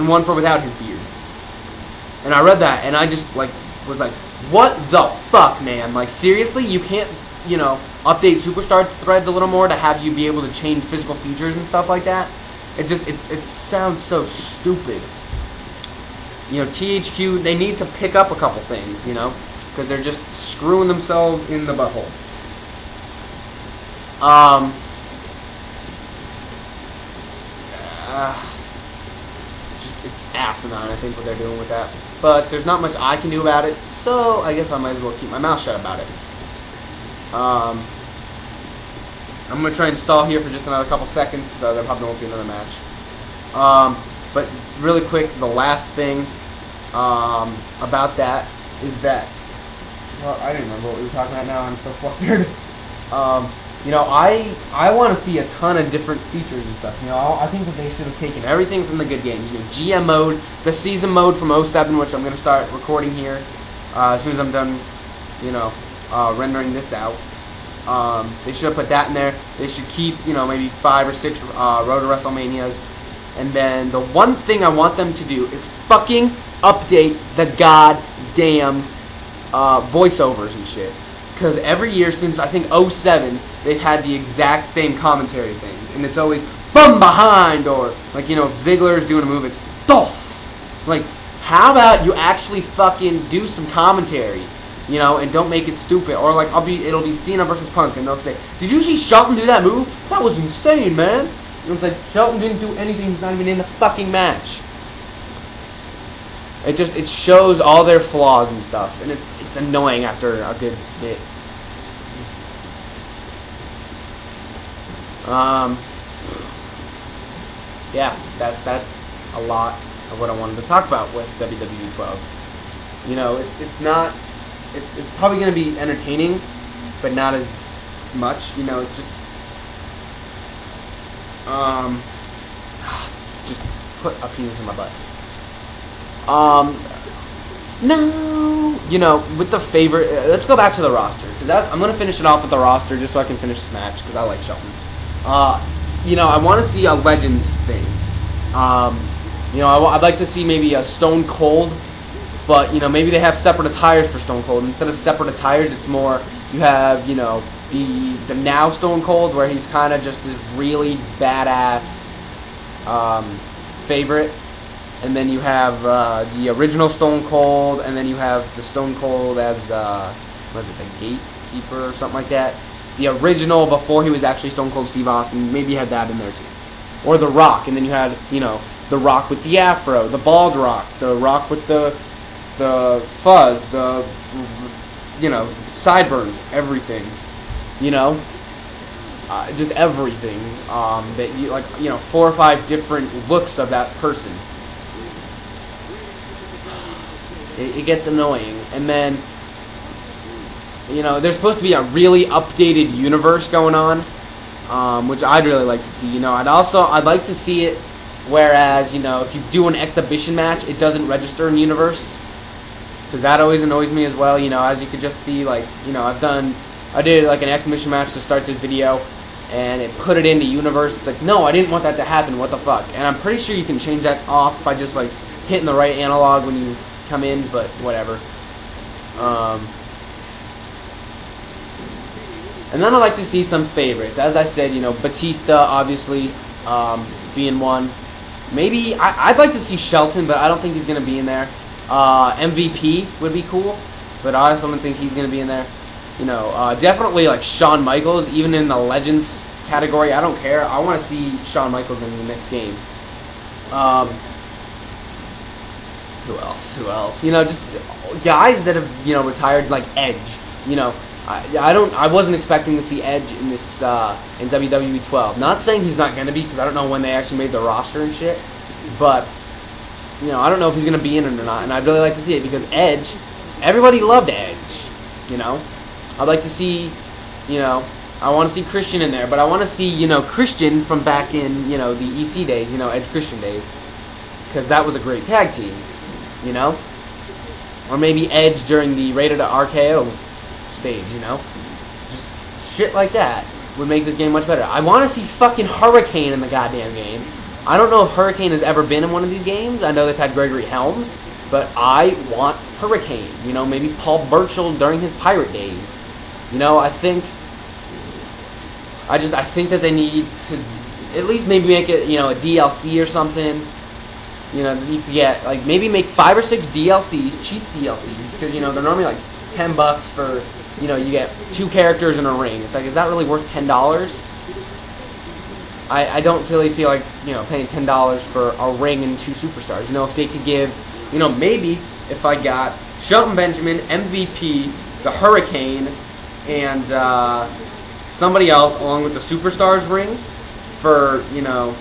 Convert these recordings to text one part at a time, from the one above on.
and one for without his beard. And I read that, and I just, like, was like, what the fuck, man? Like, seriously? You can't, you know, update Superstar threads a little more to have you be able to change physical features and stuff like that? It sounds so stupid. You know, THQ, they need to pick up a couple things, you know? Because they're just screwing themselves in the butthole. It's asinine, I think, what they're doing with that. But there's not much I can do about it, so I guess I might as well keep my mouth shut about it. I'm going to try and stall here for just another couple seconds, so there probably won't be another match. But really quick, the last thing about that is that, well, I don't remember what we were talking about now, I'm so flustered. You know, I want to see a ton of different features and stuff. You know, I think that they should have taken everything from the good games. You know, GM mode, the season mode from 07, which I'm going to start recording here as soon as I'm done, you know, rendering this out. They should have put that in there. They should keep, you know, maybe 5 or 6 Road to WrestleManias. And then the one thing I want them to do is fucking update the goddamn voiceovers and shit. Because every year since, I think, 07, they've had the exact same commentary things. And it's always, from behind, or, like, you know, if Ziggler's doing a move, it's, Dolph! Like, how about you actually fucking do some commentary, you know, and don't make it stupid. Or, like, it'll be Cena versus Punk, and they'll say, did you see Shelton do that move? That was insane, man! And it's like, Shelton didn't do anything, he's not even in the fucking match. It shows all their flaws and stuff, and it's annoying after a good bit. Yeah, that's a lot of what I wanted to talk about with WWE 12. You know, it's probably going to be entertaining, but not as much. You know, it's just put a penis in my butt. No, you know, with the favorite, let's go back to the roster, because I'm going to finish it off with the roster just so I can finish this match, because I like Shelton. You know, I want to see a Legends thing. You know, I'd like to see maybe a Stone Cold, but, you know, maybe they have separate attires for Stone Cold. Instead of separate attires, it's more, you have, you know, the now Stone Cold, where he's kind of just this really badass favorite. And then you have the original Stone Cold, and then you have the Stone Cold as, what is it, the Gatekeeper or something like that. The original before he was actually Stone Cold Steve Austin, maybe you had that in there too. Or The Rock, and then you had, you know, The Rock with the afro, the bald Rock, The Rock with the fuzz, the, you know, sideburns, everything, you know. Just everything, that you, like, you know, 4 or 5 different looks of that person. It gets annoying. And then, you know, there's supposed to be a really updated universe going on, which I'd really like to see. You know, I'd like to see it whereas, you know, if you do an exhibition match, it doesn't register in universe, because that always annoys me as well. You know, as you could just see, like, you know, I did like an exhibition match to start this video, and it put it into universe. It's like, no, I didn't want that to happen, what the fuck. And I'm pretty sure you can change that off by just, like, hitting the right analog when you come in, but whatever. And then I'd like to see some favorites. As I said, you know, Batista, obviously, being one. Maybe, I'd like to see Shelton, but I don't think he's going to be in there. MVP would be cool, but I also don't think he's going to be in there. You know, definitely, like, Shawn Michaels, even in the Legends category. I don't care. I want to see Shawn Michaels in the next game. Who else? You know, just guys that have, you know, retired, like Edge. You know, I wasn't expecting to see Edge in this in WWE 12. Not saying he's not gonna be, because I don't know when they actually made the roster and shit. But, you know, I don't know if he's gonna be in it or not, and I'd really like to see it, because Edge, everybody loved Edge. You know, I'd like to see, you know, I want to see Christian in there, but I want to see, you know, Christian from back in, you know, the EC days, you know, Edge Christian days, because that was a great tag team. You know? Or maybe Edge during the Rated RKO stage, you know? Just shit like that would make this game much better. I want to see fucking Hurricane in the goddamn game. I don't know if Hurricane has ever been in one of these games. I know they've had Gregory Helms, but I want Hurricane. You know, maybe Paul Burchill during his Pirate days. You know, I think that they need to at least maybe make it, you know, a DLC or something. You know, you could get, like, maybe make 5 or 6 DLCs, cheap DLCs, because, you know, they're normally like $10 for, you know, you get 2 characters in a ring. It's like, is that really worth $10? I don't really feel like, you know, paying $10 for a ring and 2 superstars. You know, if they could give, you know, maybe if I got Shelton Benjamin, MVP, the Hurricane, and somebody else along with the Superstars ring for, you know,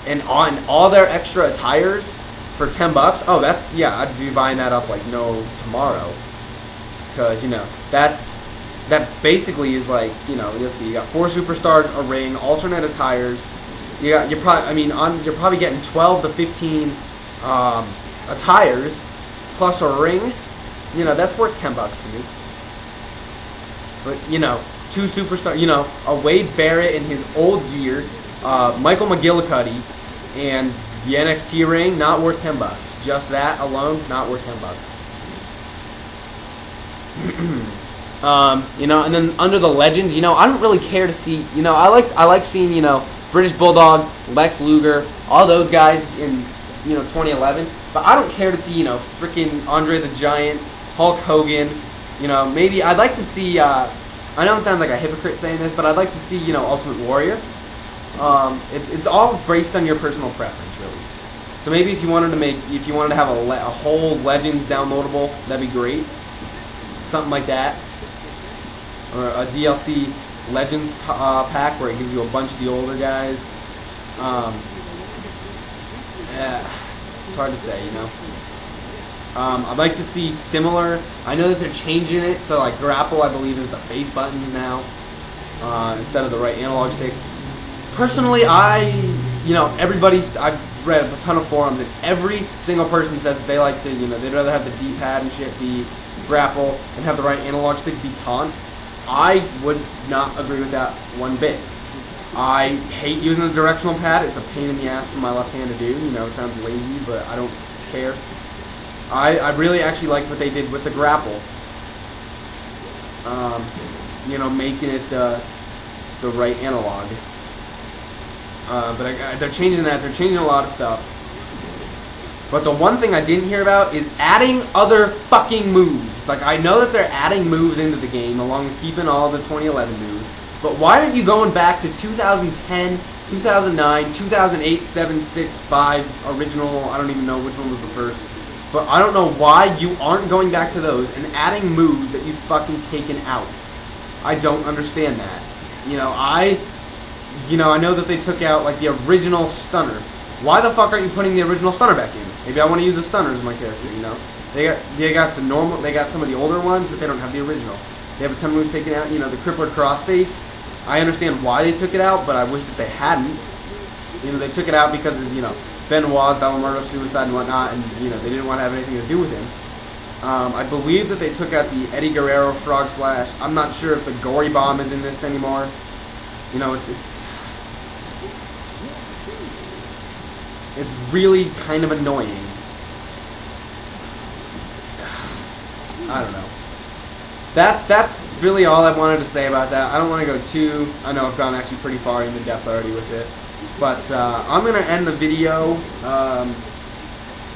and on all their extra attires for $10. Oh, that's, yeah, I'd be buying that up like no tomorrow. Because, you know, that basically is like, you know, let's see, you got 4 superstars, a ring, alternate attires. You're probably getting 12 to 15 attires plus a ring. You know, that's worth $10 to me. But, you know, 2 superstars, you know, a Wade Barrett in his old gear, Michael McGillicuddy, and the NXT ring, not worth $10. Just that alone, not worth $10. You know, and then under the legends, you know, I don't really care to see, you know, I like seeing, you know, British Bulldog, Lex Luger, all those guys in, you know, 2011. But I don't care to see, you know, freaking Andre the Giant, Hulk Hogan. You know, maybe I'd like to see. I know it sounds like a hypocrite saying this, but I'd like to see, you know, Ultimate Warrior. It's all based on your personal preference, really. So maybe if you wanted to have a whole Legends downloadable, that'd be great. Something like that, or a DLC Legends pack where it gives you a bunch of the older guys. It's hard to say, you know. I'd like to see similar. I know that they're changing it, so like grapple, I believe, is the face buttons now instead of the right analog stick. Personally, you know, I've read a ton of forums, and every single person says that they like the, you know, they'd rather have the D-pad and shit be grapple and have the right analog stick be taunt. I would not agree with that one bit. I hate using the directional pad. It's a pain in the ass for my left hand to do. You know, it sounds lazy, but I don't care. I really actually liked what they did with the grapple. You know, making it the right analog. But they're changing that. They're changing a lot of stuff. But the one thing I didn't hear about is adding other fucking moves. Like, I know that they're adding moves into the game along with keeping all the 2011 moves. But why aren't you going back to 2010, 2009, 2008, 7, 6, 5, original? I don't even know which one was the first. But I don't know why you aren't going back to those and adding moves that you've fucking taken out. I don't understand that. You know, I know that they took out, like, the original stunner. Why the fuck aren't you putting the original stunner back in? Maybe I want to use the stunners as my character, you know? They got the normal, they got some of the older ones, but they don't have the original. They have a ton of moves taken out, you know, the crippler crossface. I understand why they took it out, but I wish that they hadn't. You know, they took it out because of, you know, Benoit's Murder, suicide, and whatnot, and, you know, they didn't want to have anything to do with him. I believe that they took out the Eddie Guerrero Frog Splash. I'm not sure if the Gory Bomb is in this anymore. You know, it's really kind of annoying. I don't know. That's really all I wanted to say about that. I don't want to go too. I know I've gone actually pretty far into depth already with it. But I'm going to end the video,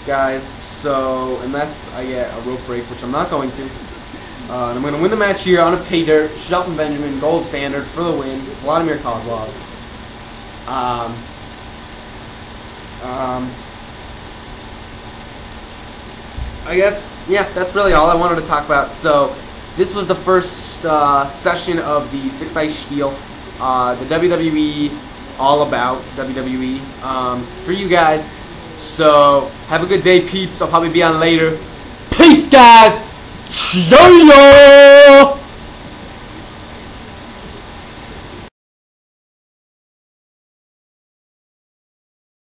guys, so unless I get a rope break, which I'm not going to. I'm going to win the match here on a pay dirt, Shelton Benjamin, gold standard for the win, Vladimir Kozlov. I guess, yeah, that's really all I wanted to talk about. So this was the first session of the Sixxthice Shpeel, the WWE, all about WWE, for you guys. So have a good day, peeps. I'll probably be on later. Peace, guys. See ya.